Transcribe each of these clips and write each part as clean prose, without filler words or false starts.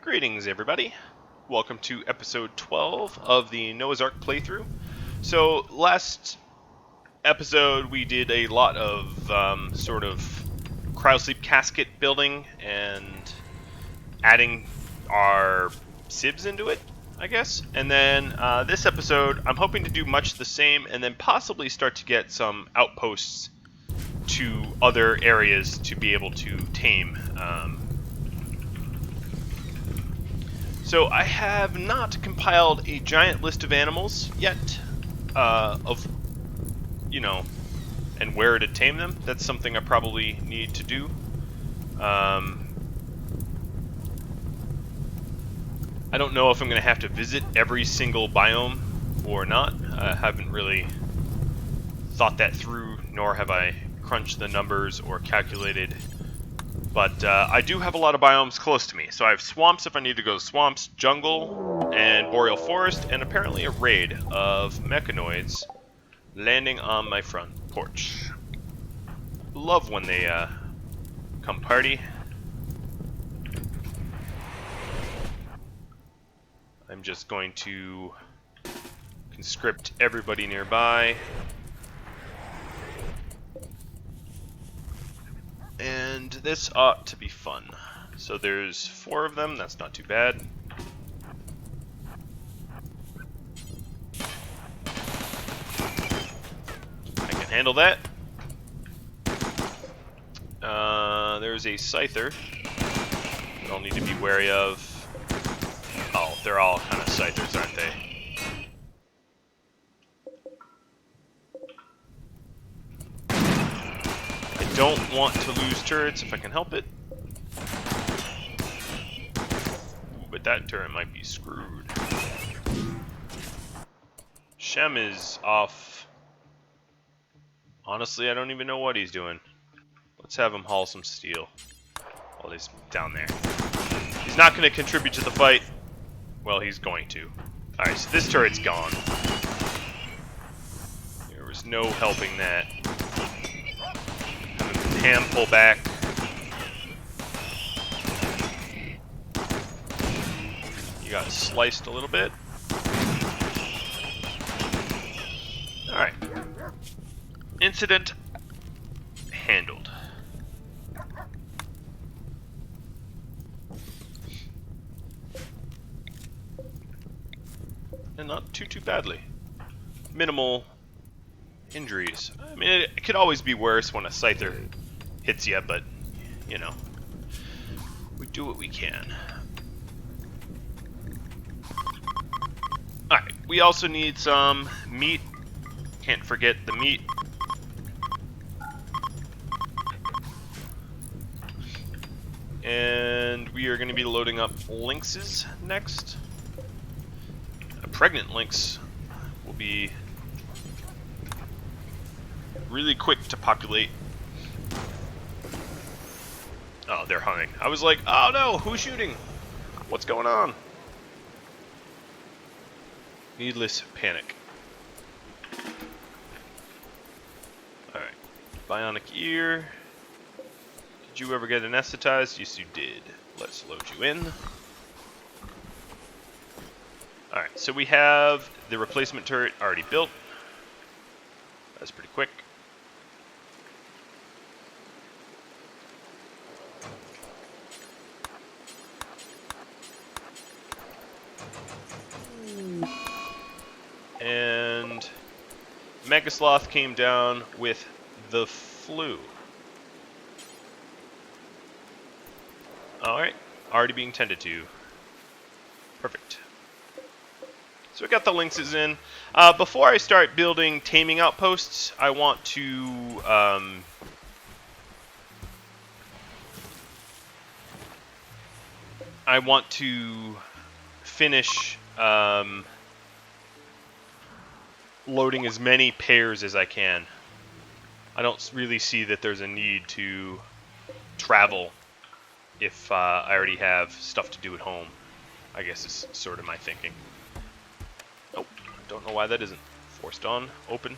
Greetings, everybody. Welcome to episode 12 of the Noah's Ark playthrough. So, last episode we did a lot of sort of cryosleep casket building and adding our sieves into it, I guess. And then this episode, I'm hoping to do much the same and then possibly start to get some outposts to other areas to be able to tame. So I have not compiled a giant list of animals yet, and where to tame them. That's something I probably need to do. I don't know if I'm going to have to visit every single biome or not. I haven't really thought that through, nor have I crunched the numbers or calculated. But I do have a lot of biomes close to me. So I have swamps if I need to go swamps, jungle, and boreal forest, and apparently a raid of mechanoids landing on my front porch. Love when they come party. I'm just going to conscript everybody nearby. And this ought to be fun. So there's 4 of them, that's not too bad. I can handle that. There's a scyther that I'll need to be wary of. Oh, they're all kind of scythers, aren't they? I don't want to lose turrets if I can help it. Ooh, but that turret might be screwed. Shem is off. Honestly, I don't even know what he's doing. Let's have him haul some steel while he's down there. He's not going to contribute to the fight. Well, he's going to. Alright, so this turret's gone. There was no helping that. Ham pull back. You got sliced a little bit. Alright. Incident handled. And not too badly. Minimal injuries. I mean, it could always be worse when a scyther hits you, but, you know, we do what we can. Alright, we also need some meat. Can't forget the meat. And we are going to be loading up lynxes next. A pregnant lynx will be really quick to populate. Oh, they're hunting. I was like, oh no, who's shooting? What's going on? Needless panic. Alright. Bionic ear. Did you ever get anesthetized? Yes, you did. Let's load you in. Alright, so we have the replacement turret already built. That's pretty quick. And Megasloth came down with the flu. Alright, already being tended to. Perfect. So we got the lynxes in. Before I start building taming outposts, I want to finish loading as many pairs as I can. I don't really see that there's a need to travel if I already have stuff to do at home. I guess is sort of my thinking. Nope, don't know why that isn't. Forced on, open.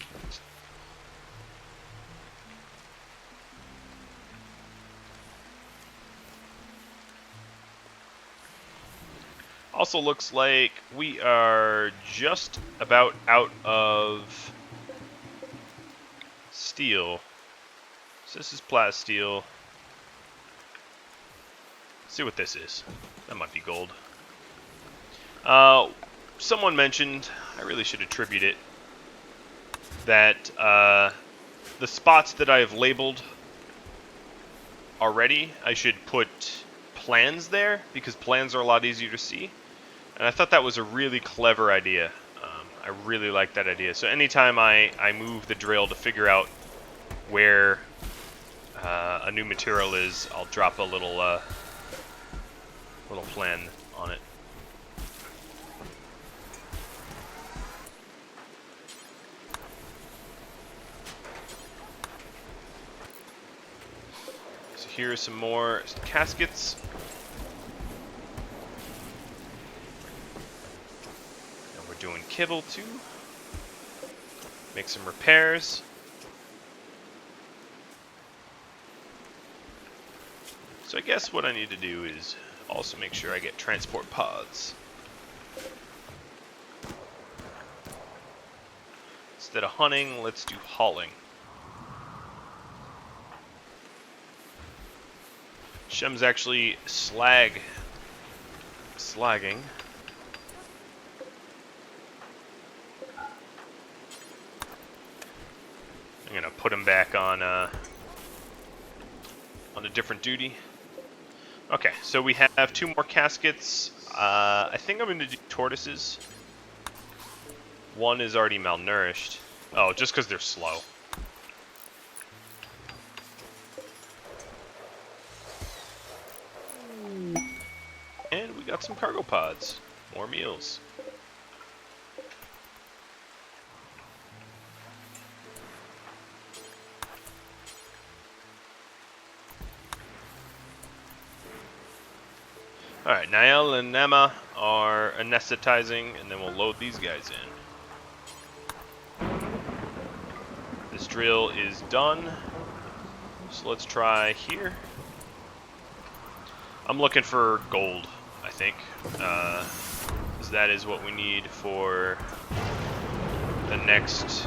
Also looks like we are just about out of steel. So this is plasteel. Let's see what this is. That might be gold. Someone mentioned, I really should attribute it, that the spots that I have labeled already, I should put plans there, because plans are a lot easier to see. And I thought that was a really clever idea. I really like that idea. So anytime I move the drill to figure out where a new material is, I'll drop a little plan on it. So here are some more caskets. And we're doing kibble too. Make some repairs. So I guess what I need to do is also make sure I get transport pods. Instead of hunting, let's do hauling. Shem's actually slagging. I'm gonna put him back on a different duty. Okay, so we have 2 more caskets. I think I'm gonna do tortoises. One is already malnourished. Oh, just because they're slow. And we got some cargo pods. More meals. Alright, Niall and Emma are anesthetizing, and then we'll load these guys in. This drill is done. So let's try here. I'm looking for gold, I think. 'Cause that is what we need for the next...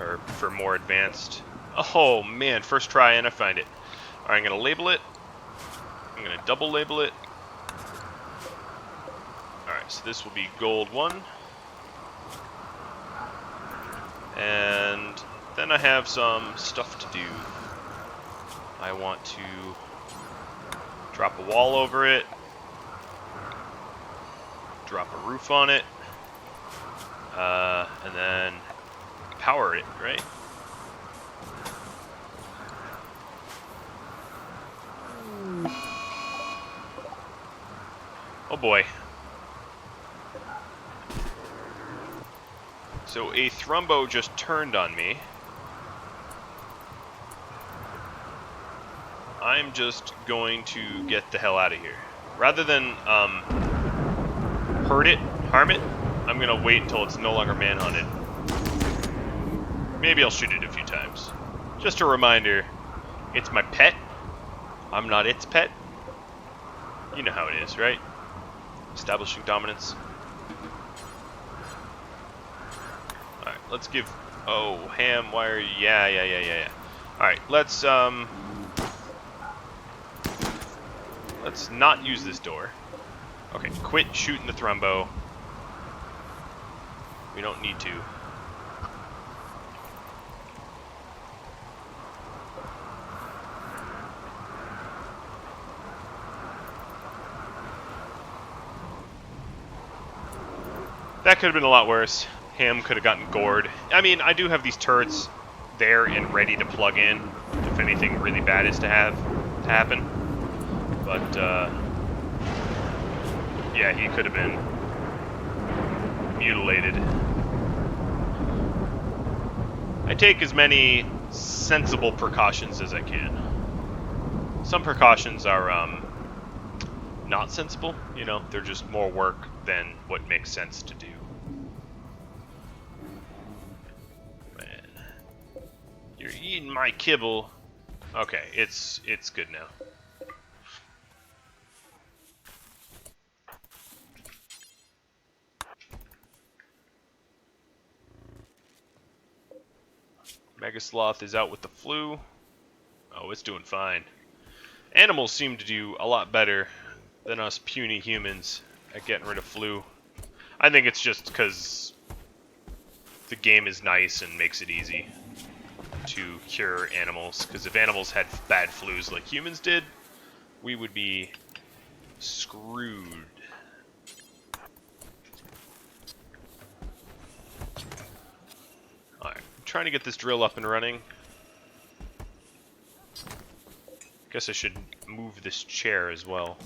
or for more advanced... Oh man, first try and I find it. Alright, I'm going to label it. I'm going to double label it. Alright, so this will be gold 1. And then I have some stuff to do. I want to drop a wall over it. Drop a roof on it. And then power it, right? Oh boy. So a Thrumbo just turned on me. I'm just going to get the hell out of here. Rather than harm it, I'm gonna wait until it's no longer manhunted. Maybe I'll shoot it a few times. Just a reminder, it's my pet. I'm not its pet. You know how it is, right? Establishing dominance. Alright, let's give... Oh, Ham, why are you... Yeah. Alright, let's not use this door. Okay, quit shooting the Thrumbo. We don't need to. That could have been a lot worse. Ham could have gotten gored. I mean, I do have these turrets there and ready to plug in if anything really bad is to happen. But yeah, he could have been mutilated. I take as many sensible precautions as I can. Some precautions are not sensible, you know, they're just more work than what makes sense to do. Man. You're eating my kibble. Okay, it's good now. Mega Sloth is out with the flu. Oh, it's doing fine. Animals seem to do a lot better than us puny humans at getting rid of flu. I think it's just because the game is nice and makes it easy to cure animals. Because if animals had bad flus like humans did, we would be screwed. Alright, I'm trying to get this drill up and running. Guess I should move this chair as well.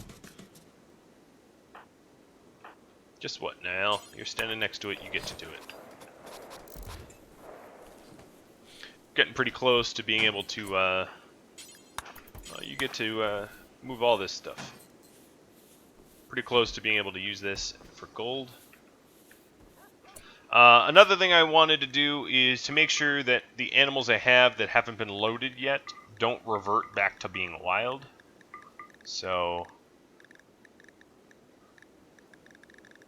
Just what now? You're standing next to it, you get to do it. Getting pretty close to being able to, you get to move all this stuff. Pretty close to being able to use this for gold. Another thing I wanted to do is to make sure that the animals I have that haven't been loaded yet don't revert back to being wild. So,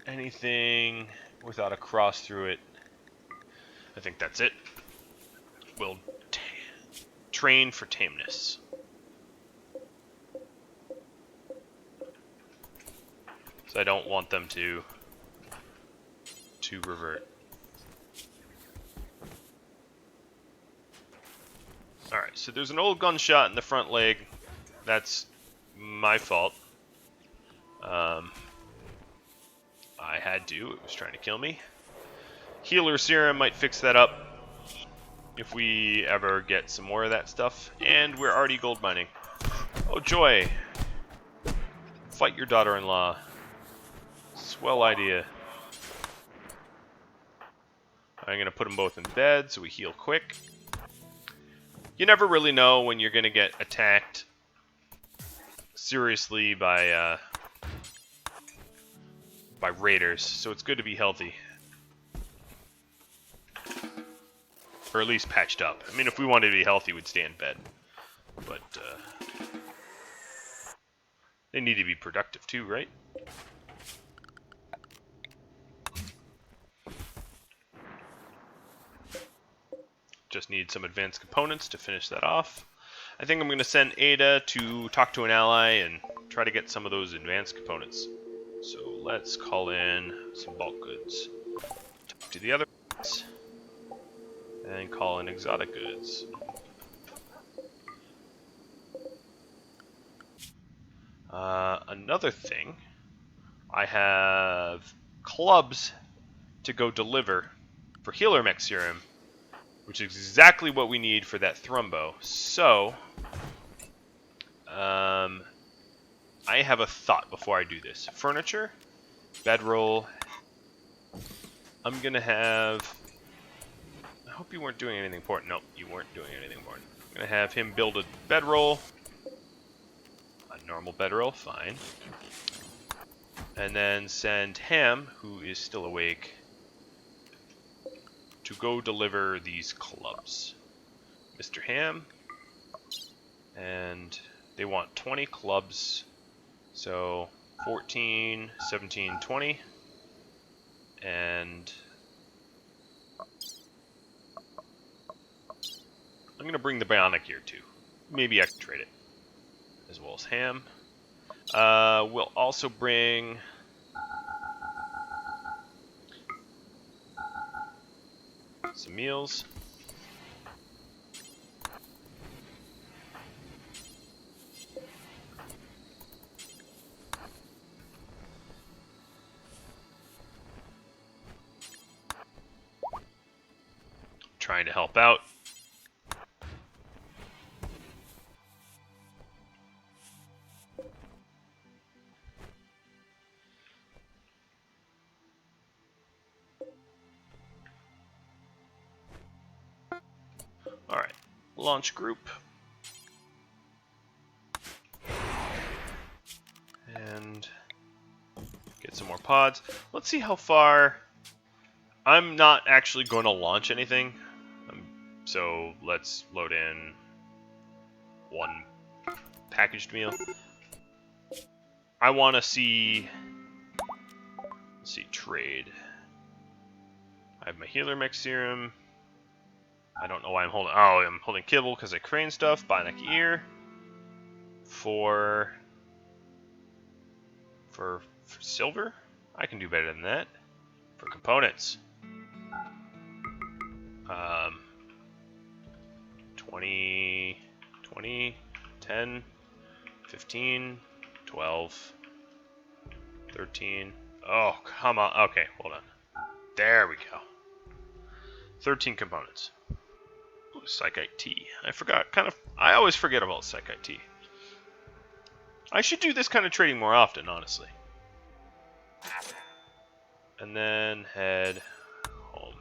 anything without a cross through it, I think that's it. We'll train for tameness. So I don't want them to revert. Alright, so there's an old gunshot in the front leg. That's my fault. I had to. It was trying to kill me. Healer serum might fix that up if we ever get some more of that stuff. And we're already gold mining. Oh, joy! Fight your daughter-in-law. Swell idea. I'm going to put them both in bed so we heal quick. You never really know when you're going to get attacked seriously by raiders, so it's good to be healthy. Or at least patched up. I mean, if we wanted to be healthy, we'd stay in bed. But they need to be productive too, right? Just need some advanced components to finish that off. I think I'm going to send Ada to talk to an ally and try to get some of those advanced components. So let's call in some bulk goods. Talk to the other guys. And call in exotic goods. Another thing, I have clubs to go deliver for healer mech serum, which is exactly what we need for that Thrumbo. So, I have a thought before I do this. Furniture, bedroll. I'm gonna have. I hope you weren't doing anything important. Nope, you weren't doing anything important. I'm gonna have him build a bedroll. A normal bedroll, fine. And then send Ham, who is still awake, to go deliver these clubs. Mr. Ham. And they want 20 clubs. So 14, 17, 20. And I'm going to bring the bionic here too. Maybe I can trade it. As well as Ham. We'll also bring some meals. Trying to help out. Alright, launch group. And get some more pods. Let's see how far. I'm not actually going to launch anything. So let's load in one packaged meal. I want to see. Let's see, trade. I have my healer mech serum. I don't know why I'm holding... Oh, I'm holding kibble because I crane stuff. Bionic ear. For silver? I can do better than that. For components. 20, 10, 15, 12, 13. Oh, come on. Okay, hold on. There we go. 13 components. Ooh, Psychite T. I forgot. I always forget about Psychite T. I should do this kind of trading more often, honestly. And then head home.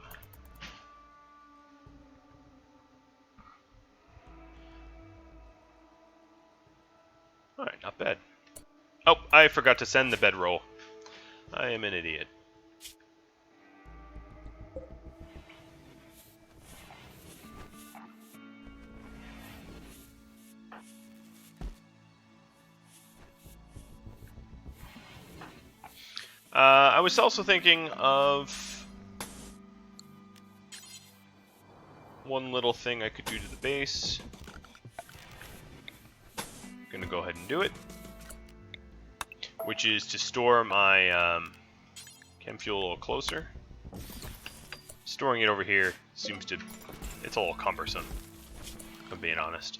Alright, not bad. Oh, I forgot to send the bedroll. I am an idiot. I was also thinking of one little thing I could do to the base. Gonna go ahead and do it, which is to store my chem fuel a little closer. Storing it over here seems to... it's a little cumbersome, if I'm being honest.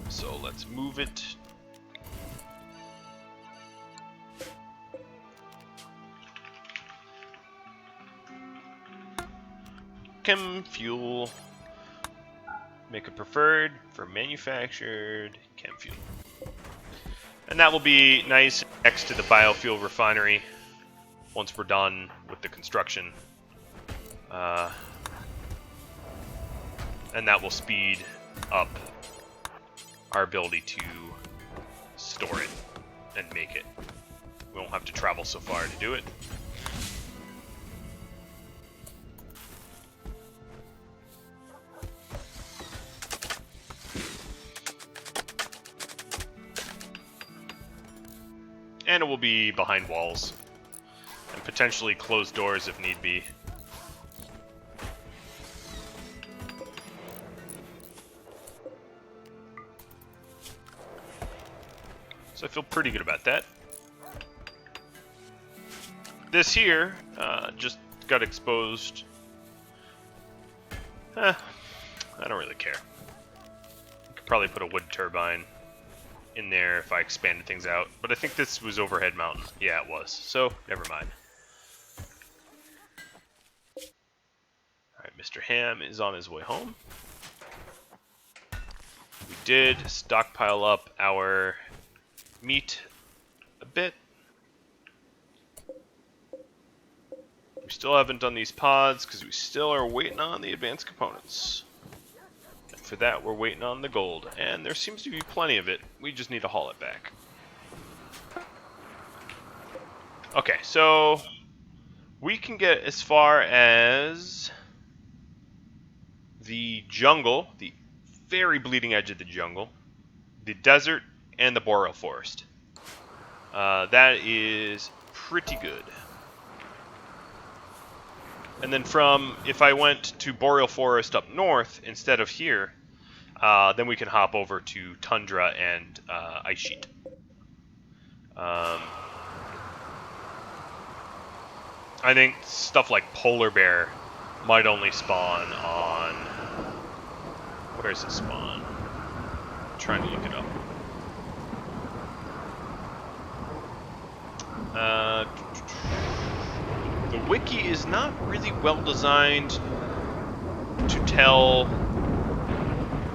So let's move it. Chem fuel. Make a preferred for manufactured chem fuel. And that will be nice next to the biofuel refinery once we're done with the construction. And that will speed up our ability to store it and make it. We won't have to travel so far to do it. And it will be behind walls and potentially closed doors if need be. So I feel pretty good about that. This here just got exposed. I don't really care. I could probably put a wood turbine in there if I expanded things out, but I think this was overhead mountain. Yeah, it was. So never mind. All right, Mr. Ham is on his way home. We did stockpile up our meat a bit. We still haven't done these pods because we still are waiting on the advanced components. And for that, we're waiting on the gold, and there seems to be plenty of it. We just need to haul it back. Okay, so we can get as far as the jungle, the very bleeding edge of the jungle, the desert, and the boreal forest. That is pretty good. And then if I went to boreal forest up north instead of here, then we can hop over to tundra and ice sheet. I think stuff like polar bear might only spawn on... Where's it spawn? I'm trying to look it up. The wiki is not really well designed to tell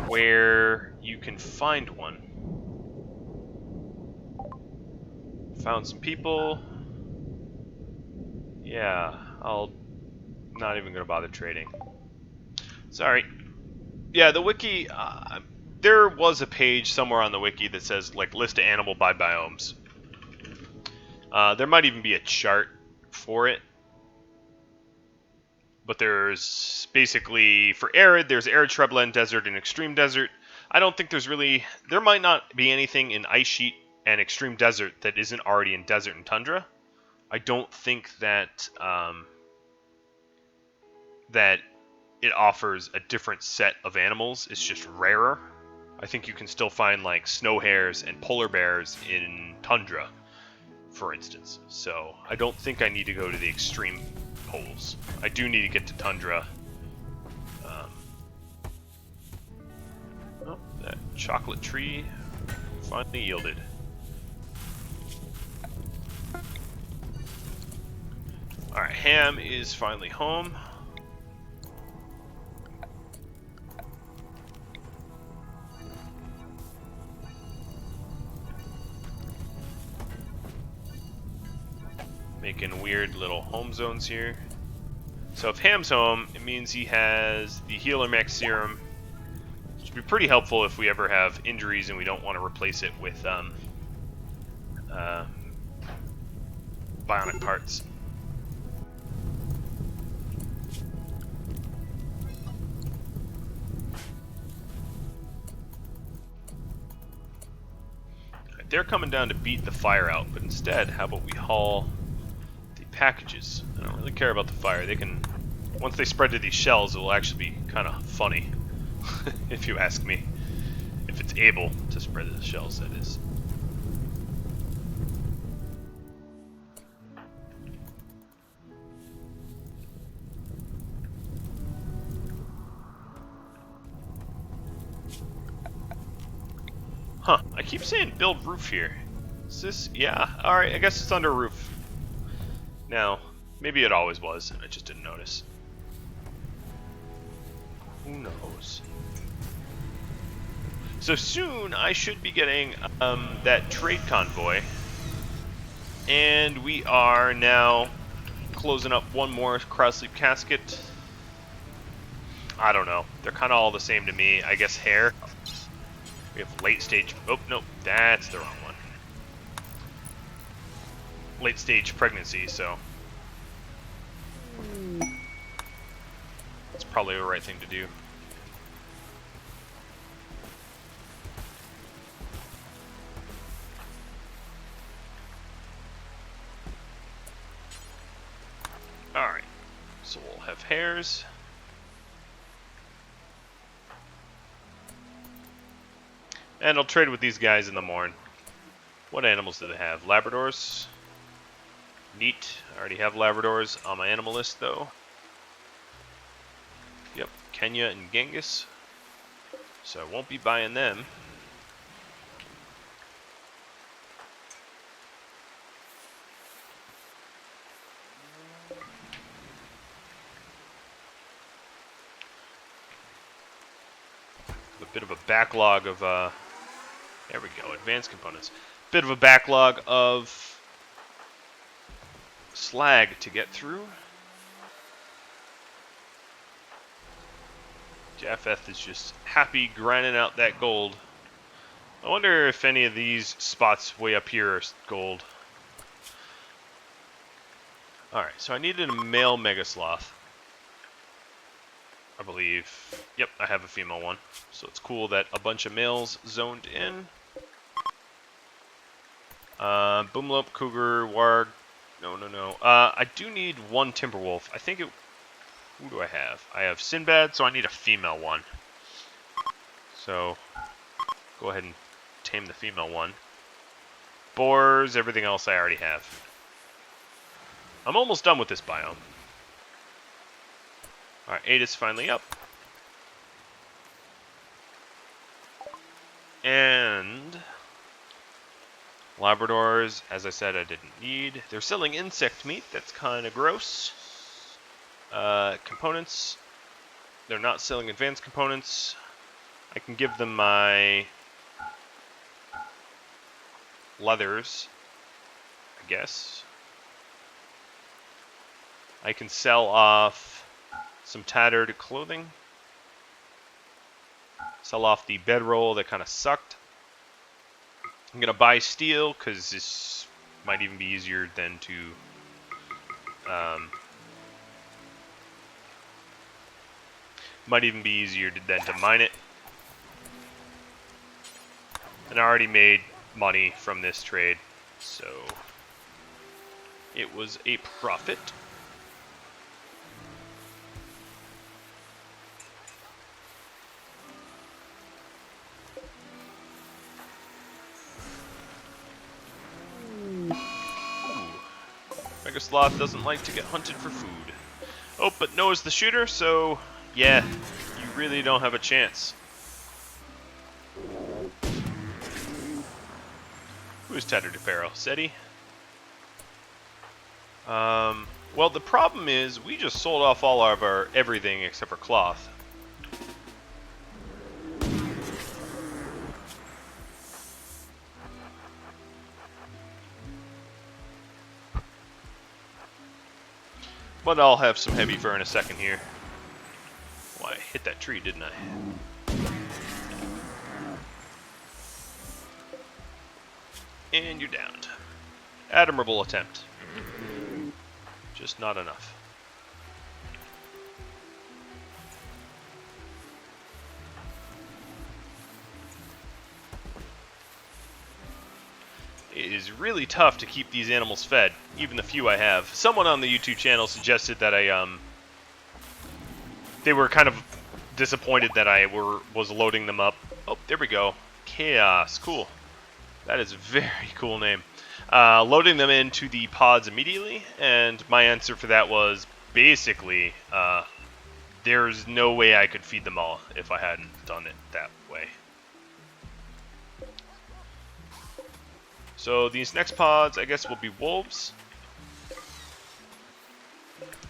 where you can find one. Found some people. Yeah, I'll not even gonna bother trading. Sorry. Yeah, the wiki, there was a page somewhere on the wiki that says like list of animal by biomes. There might even be a chart for it. But there's basically, for arid, there's arid, shrubland, desert, and extreme desert. I don't think there's really, there might not be anything in ice sheet and extreme desert that isn't already in desert and tundra. I don't think that that it offers a different set of animals. It's just rarer. I think you can still find like snow hares and polar bears in tundra, for instance. So I don't think I need to go to the extreme poles. I do need to get to tundra. Oh, that chocolate tree finally yielded. Alright, Ham is finally home. Making weird little home zones here. So if Ham's home, it means he has the Healer Max Serum, which would be pretty helpful if we ever have injuries and we don't want to replace it with bionic parts. They're coming down to beat the fire out, but instead, how about we haul the packages? I don't really care about the fire. They can, once they spread to these shells, it will actually be kind of funny, if you ask me. If it's able to spread to the shells, that is. Huh, I keep saying build roof here. Is this? Yeah, alright, I guess it's under roof. Now, maybe it always was, and I just didn't notice. Who knows? So soon, I should be getting that trade convoy. And we are now closing up one more cross-sleep casket. I don't know. They're kind of all the same to me. I guess hair. We have late stage. Oh, no, that's the wrong one. Late stage pregnancy, so it's probably the right thing to do. Alright, so we'll have hares. And I'll trade with these guys in the morn. What animals do they have? Labradors? Neat. I already have Labradors on my animal list, though. Yep, Kenya and Genghis. So I won't be buying them. A bit of a backlog of, there we go, advanced components. Bit of a backlog of slag to get through. Japheth is just happy grinding out that gold. I wonder if any of these spots way up here are gold. Alright, so I needed a male Megasloth. I believe. Yep, I have a female one. So it's cool that a bunch of males zoned in. Boomlope, Cougar, Warg. No. I do need one Timberwolf. I think it... Who do I have? I have Sinbad, so I need a female one. So, go ahead and tame the female one. Boars, everything else I already have. I'm almost done with this biome. Alright, 8 is finally up. And Labradors, as I said, I didn't need. They're selling insect meat. That's kind of gross. Components. They're not selling advanced components. I can give them my leathers, I guess. I can sell off some tattered clothing. Sell off the bedroll that kind of sucked. I'm going to buy steel because this might even be easier than to than to mine it. And I already made money from this trade, so it was a profit. Megasloth doesn't like to get hunted for food. Oh, but Noah's the shooter, so yeah, you really don't have a chance. Who's Tattered Apparel? Seti? Well, the problem is we just sold off all of our everything except for cloth. But I'll have some heavy fur in a second here. Well, I hit that tree, didn't I? And you're downed. Admirable attempt. Just not enough. It is really tough to keep these animals fed, even the few I have. Someone on the YouTube channel suggested that they were kind of disappointed that I was loading them up. Oh, there we go. Chaos, cool. That is a very cool name. Loading them into the pods immediately, and my answer for that was basically there's no way I could feed them all if I hadn't done it that way. So these next pods, I guess, will be wolves.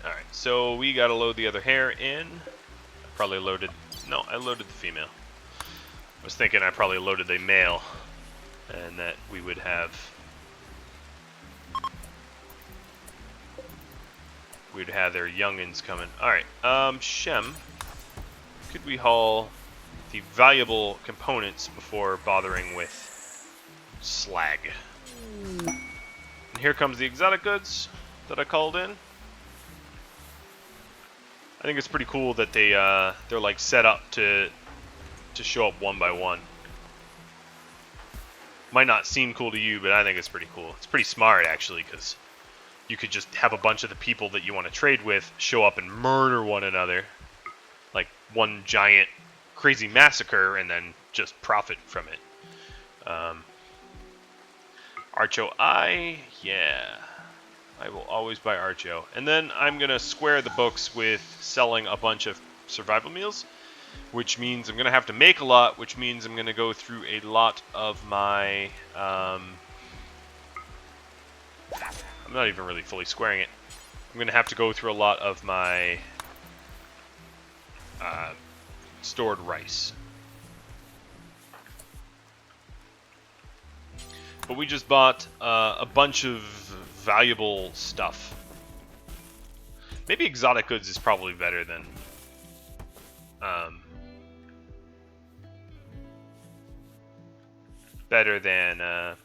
Alright, so we gotta load the other hare in. I probably loaded... No, I loaded the female. I was thinking I probably loaded the male, and that we would have... we'd have their youngins coming. Alright, Shem, could we haul the valuable components before bothering with slag? And here comes the exotic goods that I called in. I think it's pretty cool that they're like set up to show up one by one. Might not seem cool to you, but I think it's pretty cool. It's pretty smart actually, because you could just have a bunch of the people that you want to trade with show up and murder one another, like one giant crazy massacre, and then just profit from it. Archo yeah. I will always buy Archo. And then I'm going to square the books with selling a bunch of survival meals, which means I'm going to have to make a lot, which means I'm going to go through a lot of my... I'm not even really fully squaring it. I'm going to have to go through a lot of my stored rice. But we just bought a bunch of valuable stuff. Maybe exotic goods is probably better than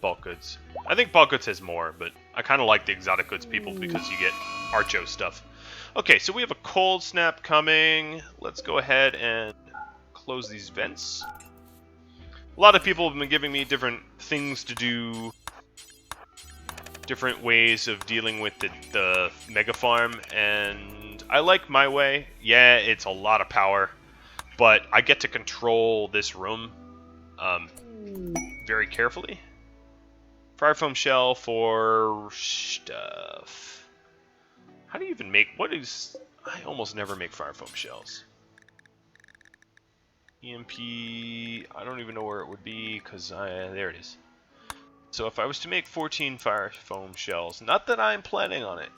bulk goods. I think bulk goods has more, but I kind of like the exotic goods people because you get Archo stuff. Okay, so we have a cold snap coming. Let's go ahead and close these vents. A lot of people have been giving me different things to do, different ways of dealing with the mega farm, and I like my way. Yeah, it's a lot of power, but I get to control this room very carefully. Fire foam shell for stuff. How do you even make... what is... I almost never make fire foam shells. EMP... I don't even know where it would be, because there it is. So if I was to make 14 fire foam shells, not that I'm planning on it.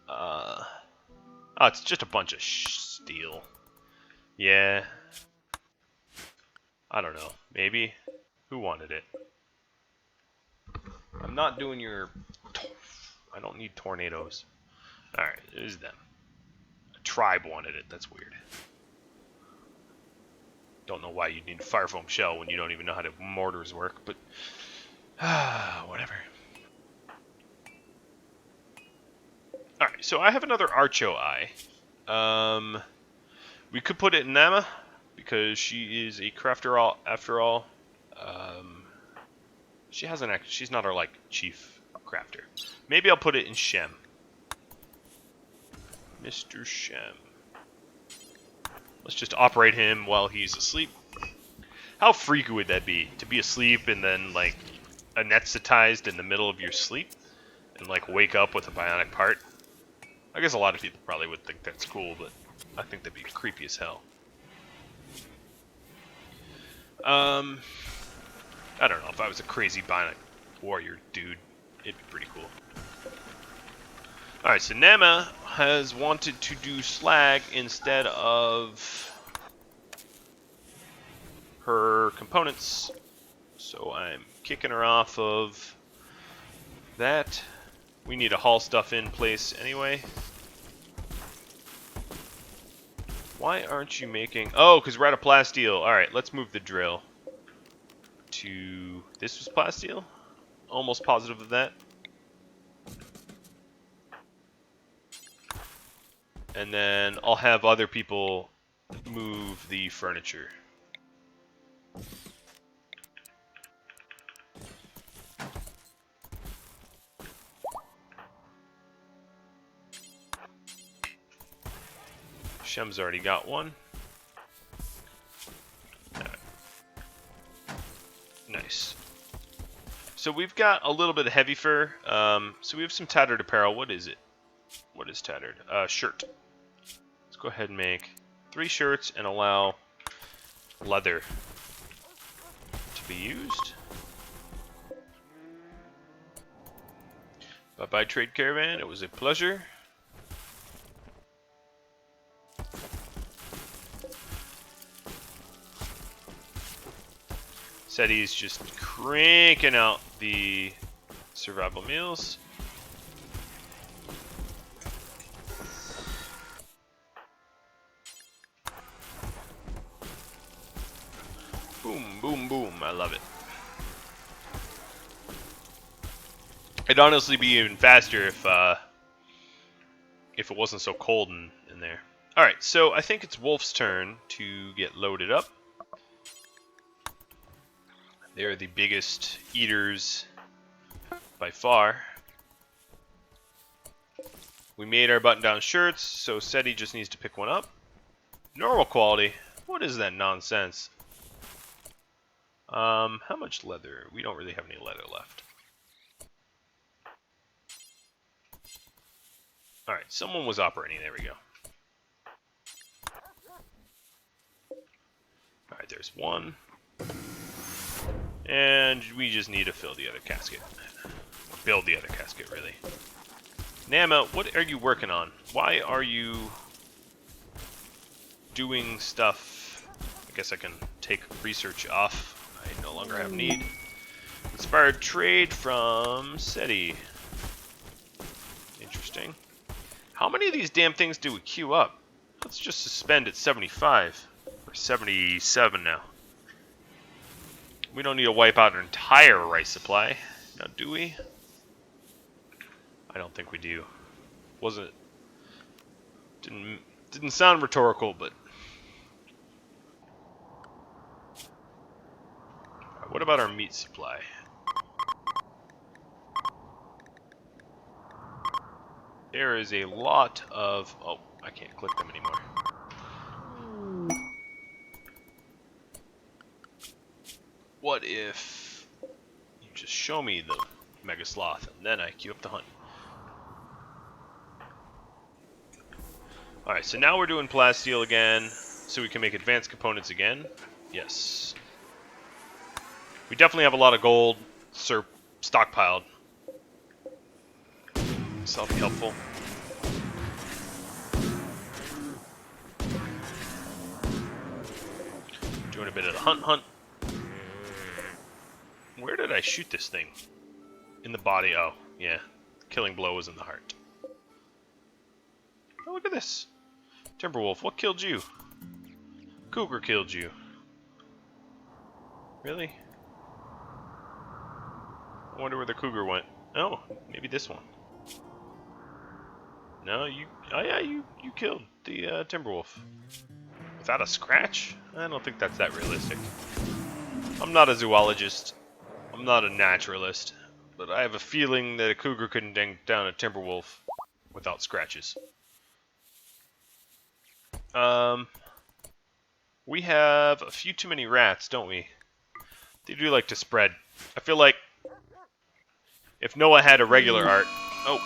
Oh, it's just a bunch of steel. Yeah. I don't know. Maybe. Who wanted it? I'm not doing your... I don't need tornadoes. Alright, it is them. A tribe wanted it. That's weird. Don't know why you'd need a fire foam shell when you don't even know how mortars work, but... whatever. Alright, so I have another Archo eye. We could put it in Nama, because she is a crafter after all. She hasn't actually. She's not our like chief crafter. Maybe I'll put it in Shem. Mr. Shem. Let's just operate him while he's asleep. How freaky would that be? To be asleep and then like anesthetized in the middle of your sleep and like wake up with a bionic part? I guess a lot of people probably would think that's cool, but I think that'd be creepy as hell. I don't know, if I was a crazy bionic warrior dude, it'd be pretty cool. Alright, so Nama has wanted to do slag instead of her components, so I'm kicking her off of that. We need to haul stuff in place anyway. Why aren't you making... Oh, because we're out of plasteel. Alright, let's move the drill to... This was plasteel? Almost positive of that. And then I'll have other people move the furniture. Shem's already got one. Nice. So we've got a little bit of heavy fur. So we have some tattered apparel. What is it? What is tattered? Shirt. Let's go ahead and make 3 shirts and allow leather to be used. Bye-bye, Trade Caravan. It was a pleasure. Seti's just cranking out the survival meals. Boom, boom, boom. I love it. It'd honestly be even faster if it wasn't so cold in there. Alright, so I think it's Wolf's turn to get loaded up. They're the biggest eaters by far. We made our button-down shirts, so Seti just needs to pick one up. Normal quality. What is that nonsense? How much leather? We don't really have any leather left. Alright, someone was operating. There we go. Alright, there's one. And we just need to fill the other casket. Or build the other casket, really. Nama, what are you working on? Why are you doing stuff? I guess I can take research off. I no longer have need. Inspired trade from Seti. Interesting. How many of these damn things do we queue up? Let's just suspend at 75. Or 77 now. We don't need to wipe out an entire rice supply. Now, do we? I don't think we do. Didn't sound rhetorical, but... What about our meat supply? There is a lot of... Oh, I can't click them anymore. What if you just show me the Mega Sloth and then I queue up the hunt? Alright, so now we're doing plasteel again, so we can make advanced components again. Yes. We definitely have a lot of gold stockpiled. So that'll be helpful. Doing a bit of the hunt. Where did I shoot this thing? In the body. Oh, yeah. Killing blow was in the heart. Oh, look at this. Timberwolf, what killed you? Cougar killed you. Really? I wonder where the cougar went. Oh, maybe this one. No, you... Oh, yeah, you killed the Timberwolf. Without a scratch? I don't think that's that realistic. I'm not a zoologist. I'm not a naturalist, but I have a feeling that a cougar couldn't take down a timber wolf without scratches. We have a few too many rats, don't we? They do like to spread. I feel like if Noah had a regular art... Oh.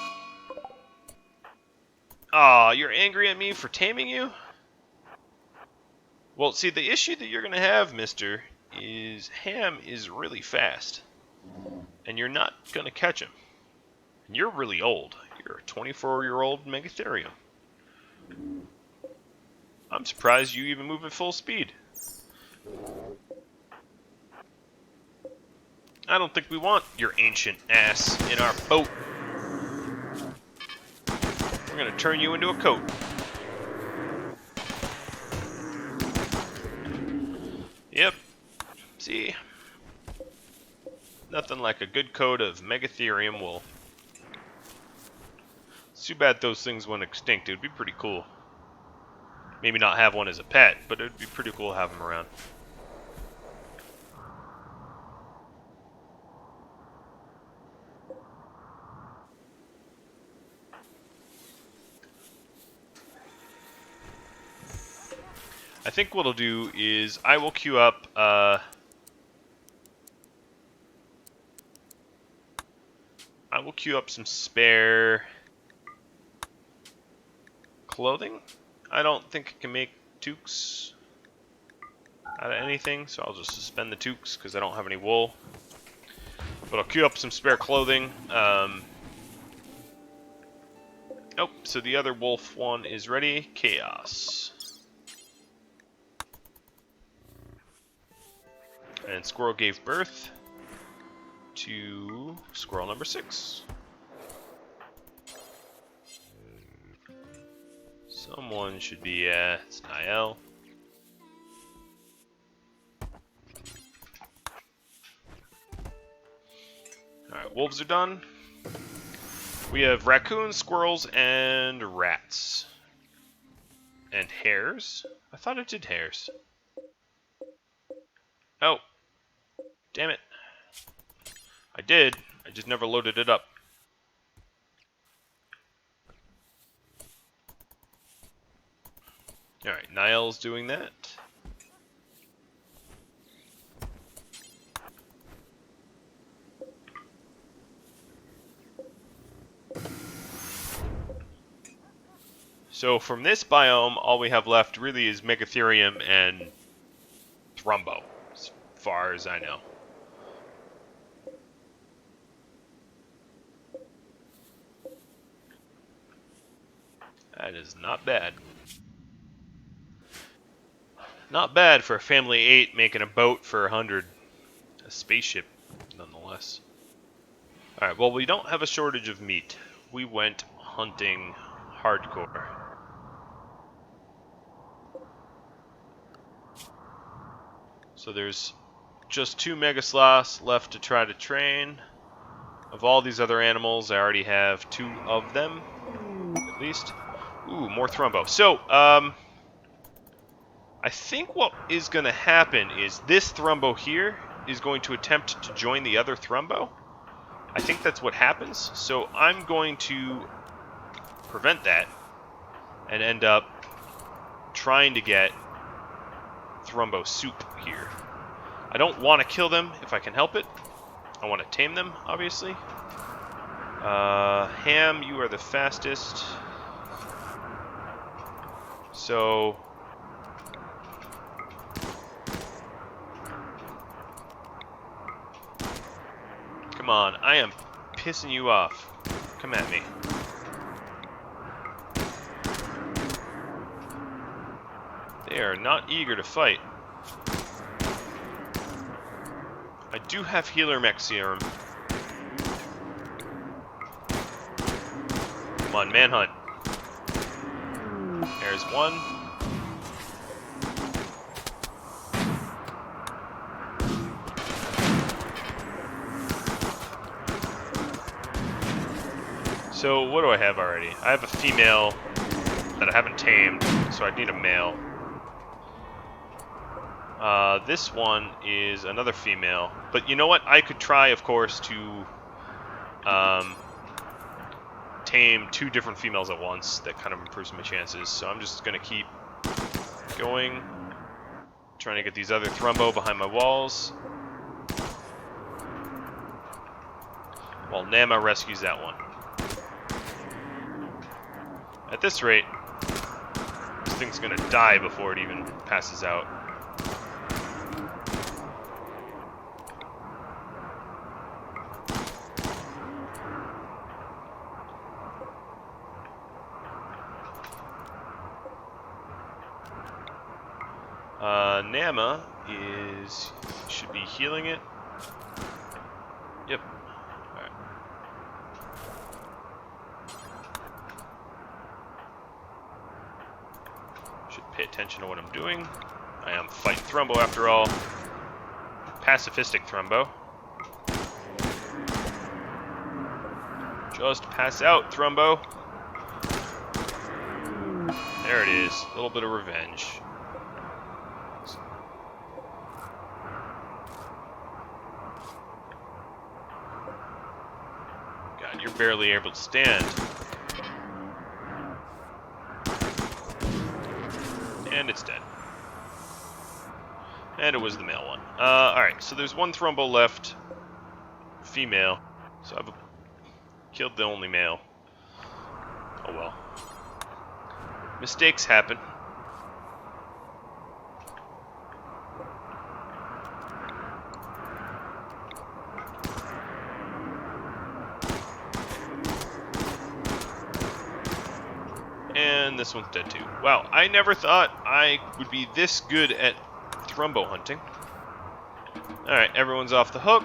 Aw, you're angry at me for taming you? Well, see, the issue that you're going to have, mister, is Ham is really fast. And you're not going to catch him. And you're really old. You're a 24-year-old Megatherium. I'm surprised you even move at full speed. I don't think we want your ancient ass in our boat. We're going to turn you into a coat. Yep. See? Nothing like a good coat of Megatherium wool. It's too bad those things went extinct. It would be pretty cool. Maybe not have one as a pet, but it would be pretty cool to have them around. I think what I'll do is I will queue up some spare clothing. I don't think I can make toques out of anything, so I'll just suspend the toques because I don't have any wool. But I'll queue up some spare clothing. Oh, so the other wolf one is ready. Chaos. And Squirrel gave birth to squirrel number 6. Someone should be, it's Niall. Alright, wolves are done. We have raccoons, squirrels, and rats. And hares. I thought it did hares. Oh. Damn it. I did. I just never loaded it up. Alright, Niall's doing that. So from this biome, all we have left really is Megatherium and Thrumbo, as far as I know. That is not bad. Not bad for a family 8 making a boat for 100. A spaceship, nonetheless. Alright, well, we don't have a shortage of meat. We went hunting hardcore. So there's just 2 Megasloths left to try to train. Of all these other animals, I already have 2 of them, at least. Ooh, more Thrumbo. So, I think what is going to happen is this Thrumbo here is going to attempt to join the other Thrumbo. I think that's what happens. So I'm going to prevent that and end up trying to get Thrumbo soup here. I don't want to kill them if I can help it. I want to tame them, obviously. Ham, you are the fastest. So... come on, I am pissing you off. Come at me. They are not eager to fight. I do have healer mech serum. Come on, manhunt. There's one. So, what do I have already? I have a female that I haven't tamed, so I need a male. This one is another female. But you know what? I could try, of course, to tame 2 different females at once. That kind of improves my chances. So I'm just going to keep going. Trying to get these other Thrumbo behind my walls. While Nama rescues that one. At this rate, this thing's going to die before it even passes out. Nama should be healing it. Yep. Alright. Should pay attention to what I'm doing. I am fighting Thrumbo after all. Pacifistic Thrumbo. Just pass out, Thrumbo. There it is. A little bit of revenge. God, you're barely able to stand. And it's dead. And it was the male one. Alright, so there's one Thrumbo left. Female. So I've killed the only male. Oh well. Mistakes happen. And this one's dead too. Wow, I never thought I would be this good at Thrumbo hunting. Alright, everyone's off the hook.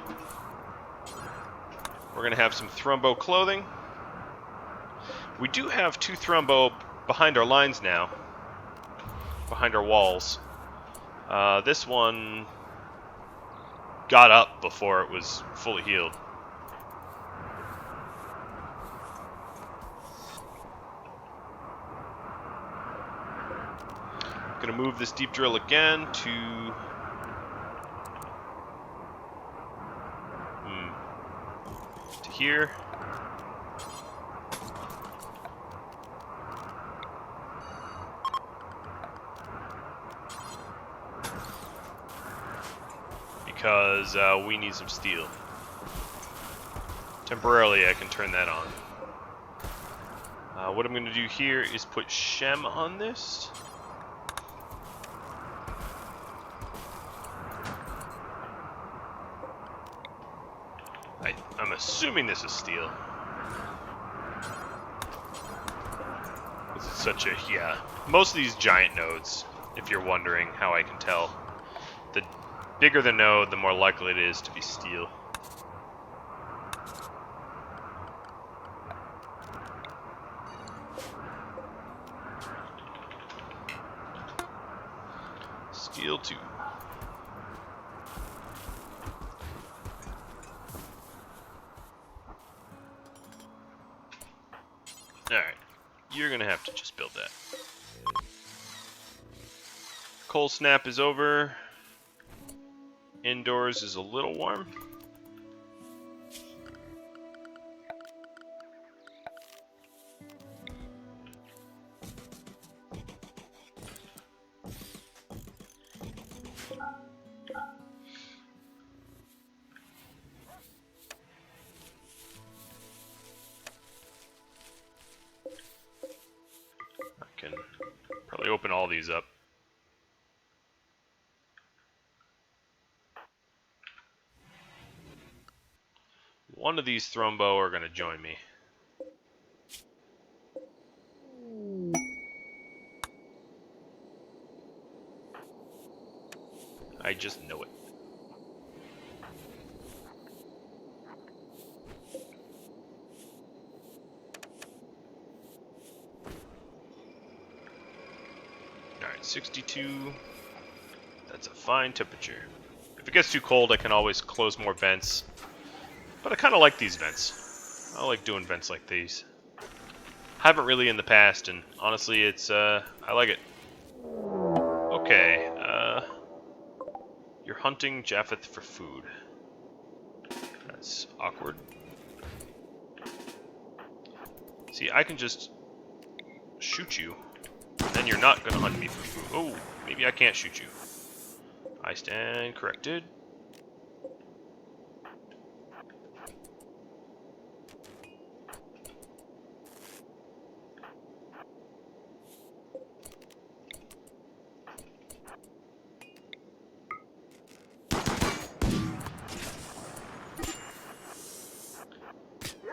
We're going to have some Thrumbo clothing. We do have 2 Thrumbo behind our lines now. Behind our walls. This one got up before it was fully healed. Gonna move this deep drill again to here. Because we need some steel. Temporarily, I can turn that on. What I'm going to do here is put Shem on this. I'm assuming this is steel. This is such a, yeah. Most of these giant nodes, if you're wondering how I can tell, the bigger the node, the more likely it is to be steel. Steel 2. Alright, you're gonna have to just build that. Cold snap is over. Indoors is a little warm. I can probably open all these up. One of these Thrumbo are going to join me. I just know it. Alright, 62. That's a fine temperature. If it gets too cold, I can always close more vents. But I kind of like these vents. I like doing vents like these. Haven't really in the past, and honestly, it's, I like it. Okay, hunting Japheth for food. That's awkward. See, I can just shoot you, and then you're not going to hunt me for food. Oh, maybe I can't shoot you. I stand corrected.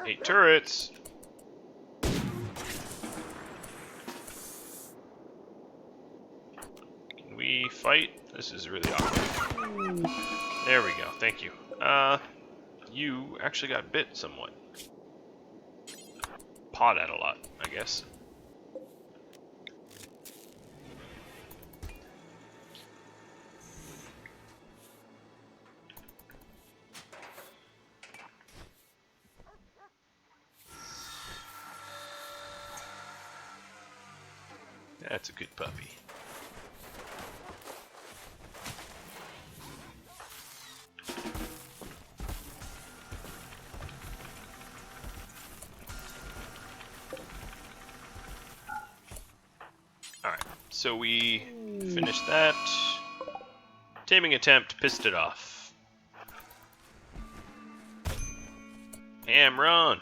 Eight turrets. Can we fight? This is really awkward. There we go. Thank you. You actually got bit somewhat. Pawed at a lot, I guess. That's a good puppy. Alright, so we finished that. Taming attempt, pissed it off. Ham, run!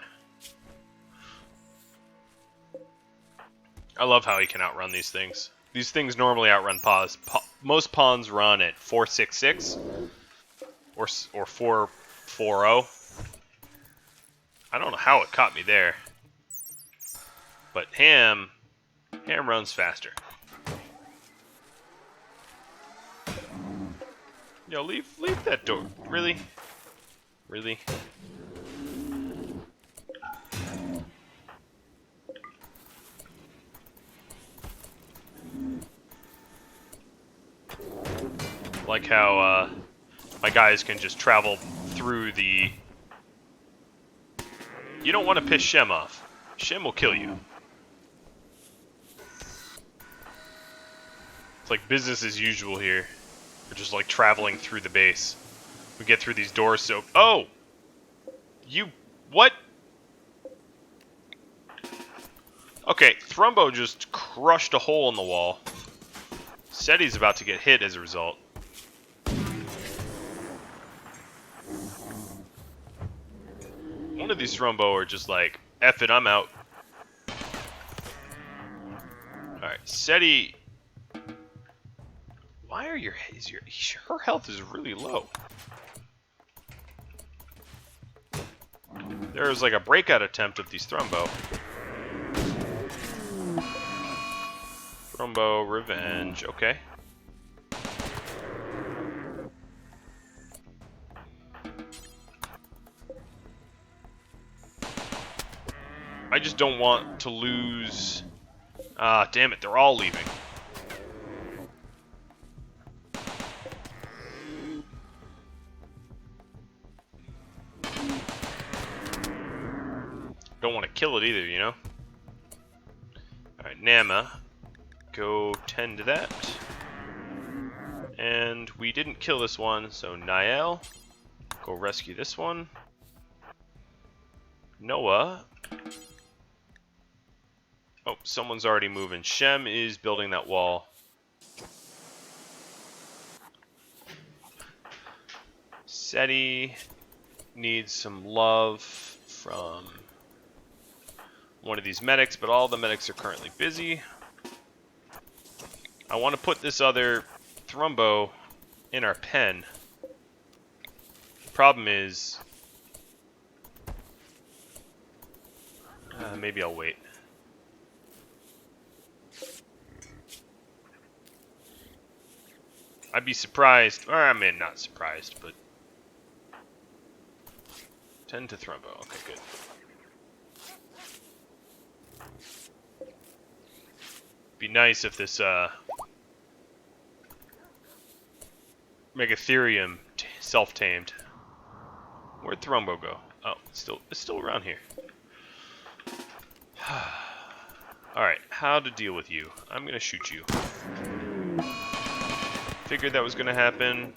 I love how he can outrun these things. These things normally outrun pawns. Most pawns run at 4.66 or 4.40. I don't know how it caught me there, but Ham runs faster. Yo, leave that door. Really? Really? Like how my guys can just travel through the... You don't want to piss Shem off. Shem will kill you. It's like business as usual here. We're just like traveling through the base. We get through these doors so... Oh! You... What? Okay, Thrumbo just crushed a hole in the wall. Seti's about to get hit as a result. One of these Thrumbo are just like, F it, I'm out. Alright, Seti... Why are her health is really low. There's like a breakout attempt of these Thrumbo. Thrumbo, revenge, okay. I just don't want to lose... Ah, damn it, they're all leaving. Don't want to kill it either, you know? Alright, Nama. Go tend to that. And we didn't kill this one, so Niall, go rescue this one. Noah. Oh, someone's already moving. Shem is building that wall. Seti needs some love from one of these medics, but all the medics are currently busy. I want to put this other Thrumbo in our pen. The problem is... maybe I'll wait. I'd be surprised, or I mean not surprised, but... Tend to Thrumbo, okay, good. Be nice if this, Megatherium self-tamed. Where'd Thrumbo go? Oh, it's still around here. Alright, how to deal with you. I'm gonna shoot you. Figured that was gonna happen.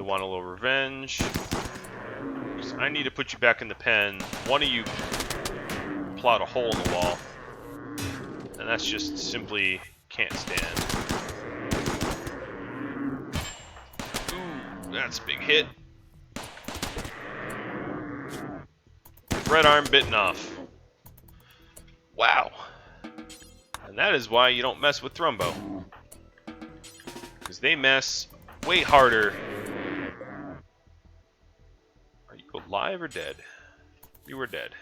You want a little revenge. 'Cause I need to put you back in the pen. One of you plot a hole in the wall. And that's just simply can't stand. Ooh, that's a big hit. Red arm bitten off. Wow. And that is why you don't mess with Thrumbo. Because they mess way harder. Are you alive or dead? You were dead.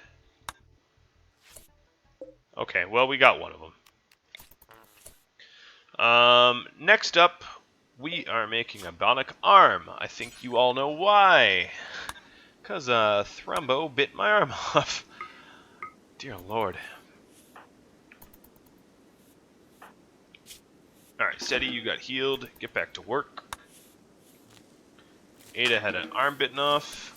Okay, well, we got one of them. Next up, we are making a bionic arm. I think you all know why. Because Thrumbo bit my arm off. Dear Lord. Alright, Steady, you got healed. Get back to work. Ada had an arm bitten off.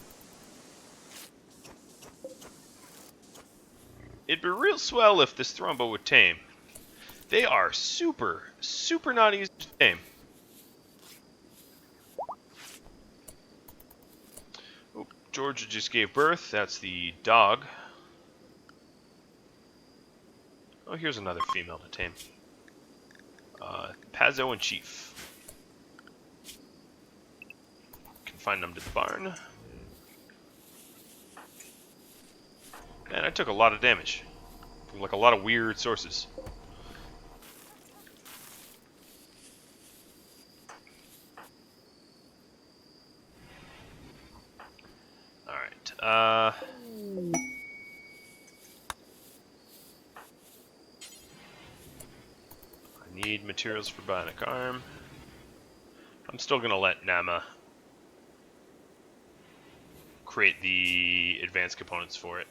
It'd be real swell if this Thrumbo would tame. They are super, super not easy to tame. Oh, Georgia just gave birth. That's the dog. Oh, here's another female to tame. Pazzo and Chief. Confine them to the barn. Man, I took a lot of damage from like a lot of weird sources. Alright, I need materials for bionic arm. I'm still gonna let Nama create the advanced components for it.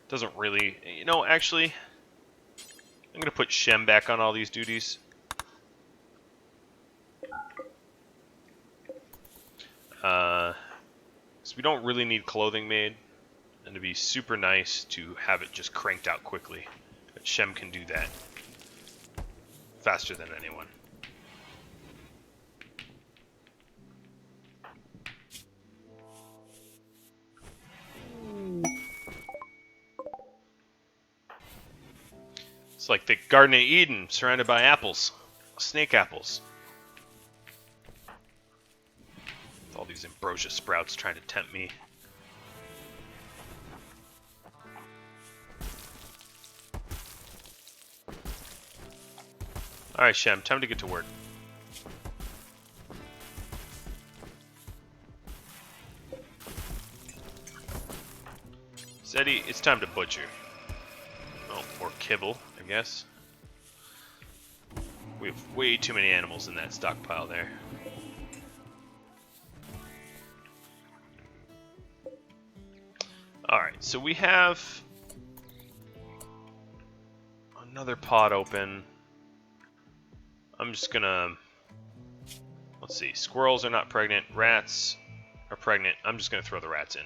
Doesn't really, you know, actually, I'm gonna put Shem back on all these duties. So we don't really need clothing made, and it'd be super nice to have it just cranked out quickly. But Shem can do that faster than anyone. It's like the Garden of Eden surrounded by apples, snake apples. With all these ambrosia sprouts trying to tempt me. Alright, Shem, time to get to work. Zeddy, it's time to butcher. Oh, or kibble, I guess. We have way too many animals in that stockpile there. Alright, so we have another pod open. I'm just gonna, let's see, squirrels are not pregnant, rats are pregnant. I'm just gonna throw the rats in.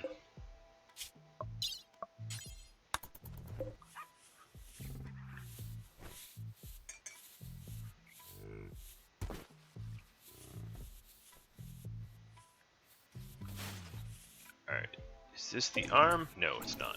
Alright, is this the arm? No, it's not.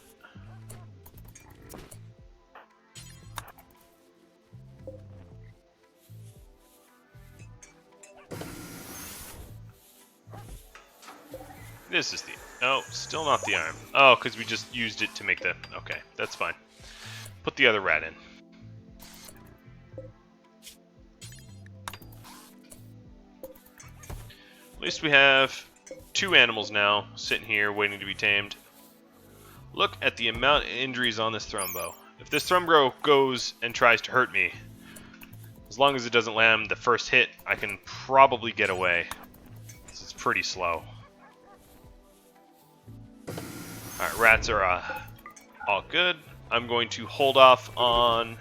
This is the... Oh, still not the arm. Oh, because we just used it to make the... Okay, that's fine. Put the other rat in. At least we have 2 animals now sitting here waiting to be tamed. Look at the amount of injuries on this Thrumbo. If this Thrumbo goes and tries to hurt me, as long as it doesn't land the first hit, I can probably get away. It's pretty slow. Alright, rats are all good. I'm going to hold off on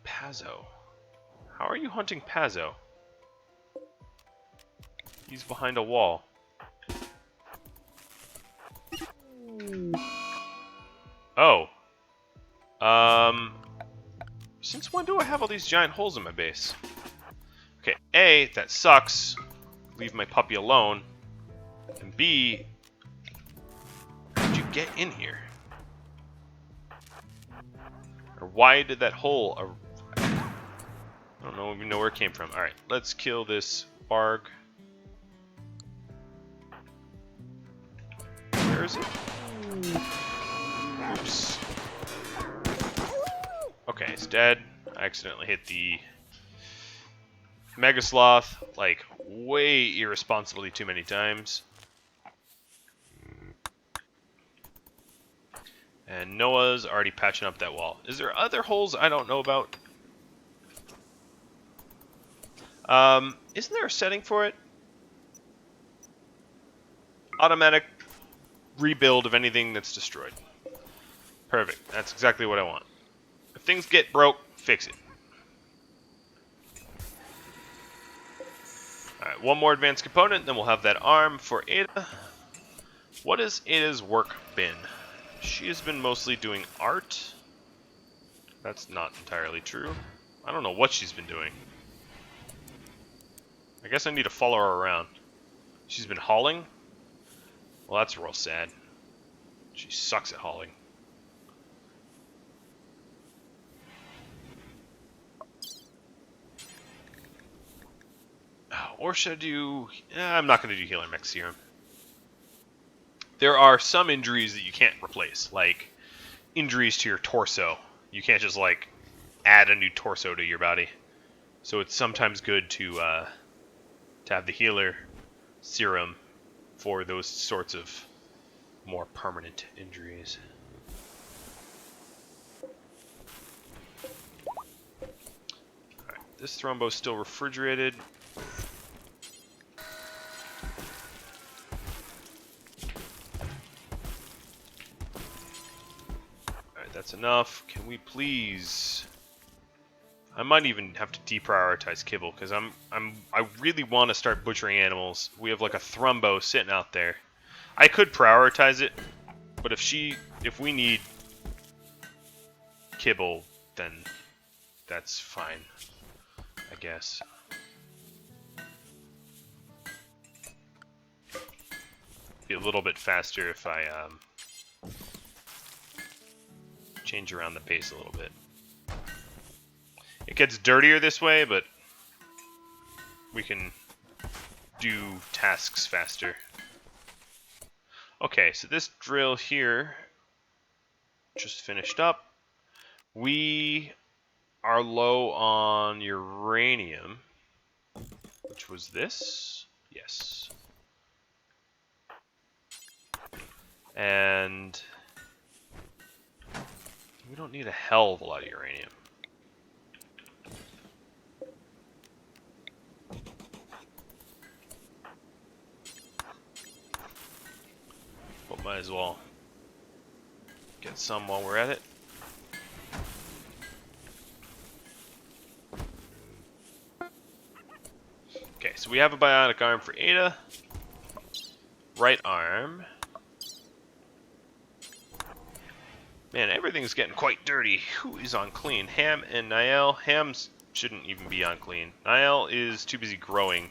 Pazzo. How are you hunting Pazzo? He's behind a wall. Oh. Since when do I have all these giant holes in my base? Okay, A, that sucks. Leave my puppy alone. And B, how did you get in here? Or why did that hole... I don't even know where it came from. Alright, let's kill this Barg. Where is it? Oops. Okay, it's dead. I accidentally hit the Mega Sloth, like, way irresponsibly too many times. And Noah's already patching up that wall. Is there other holes I don't know about? Isn't there a setting for it? Automatic rebuild of anything that's destroyed. Perfect. That's exactly what I want. If things get broke, fix it. Alright, one more advanced component, then we'll have that arm for Ada. What has Ada's work been? She has been mostly doing art. That's not entirely true. I don't know what she's been doing. I guess I need to follow her around. She's been hauling? Well, that's real sad. She sucks at hauling. Or should I do... I'm not going to do Healer Mech Serum. There are some injuries that you can't replace, like injuries to your torso. You can't just, like, add a new torso to your body. So it's sometimes good to have the Healer Serum for those sorts of more permanent injuries. Alright, this Thrumbos still refrigerated. That's enough. Can we please... I might even have to deprioritize kibble, because I really want to start butchering animals. We have like a Thrumbo sitting out there. I could prioritize it, but if we need kibble, then that's fine, I guess. Be a little bit faster if I change around the pace a little bit. It gets dirtier this way, but we can do tasks faster. Okay, so this drill here just finished up. We are low on uranium, which was this. Yes. And we don't need a hell of a lot of uranium. But might as well get some while we're at it. Okay, so we have a bionic arm for Ada. Right arm. Man, everything's getting quite dirty. Who is on clean? Ham and Niall. Ham shouldn't even be on clean. Niall is too busy growing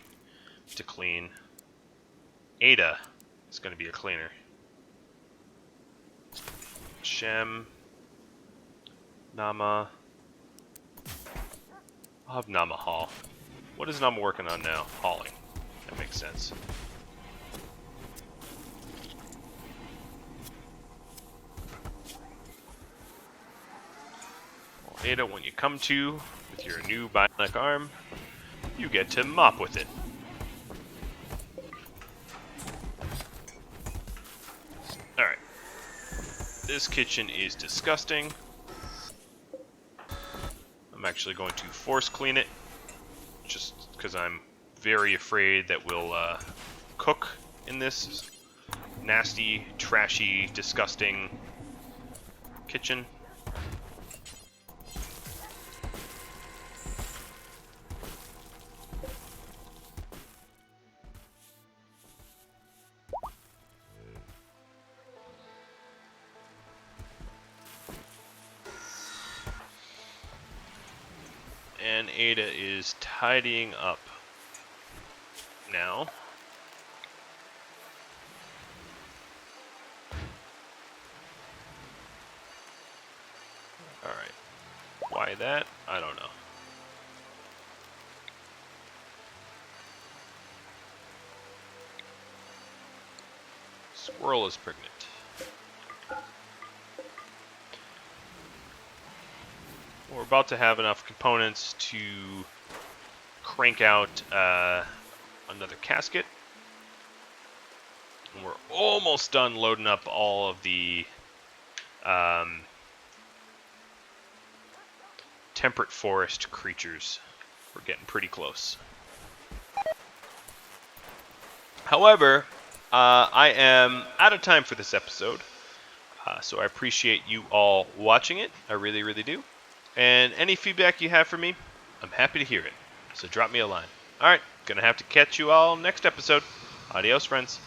to clean. Ada is going to be a cleaner. Shem. Nama. I'll have Nama haul. What is Nama working on now? Hauling. That makes sense. Well, Ada, when you come to with your new bionic arm, you get to mop with it. Alright. This kitchen is disgusting. I'm actually going to force clean it, just because I'm very afraid that we'll cook in this nasty, trashy, disgusting kitchen. And Ada is tidying up now. Alright. Why that? I don't know. Squirrel is pregnant. We're about to have enough components to crank out another casket. And we're almost done loading up all of the temperate forest creatures. We're getting pretty close. However, I am out of time for this episode. So I appreciate you all watching it. I really, really do. And any feedback you have for me, I'm happy to hear it. So drop me a line. Alright, gonna have to catch you all next episode. Adios, friends.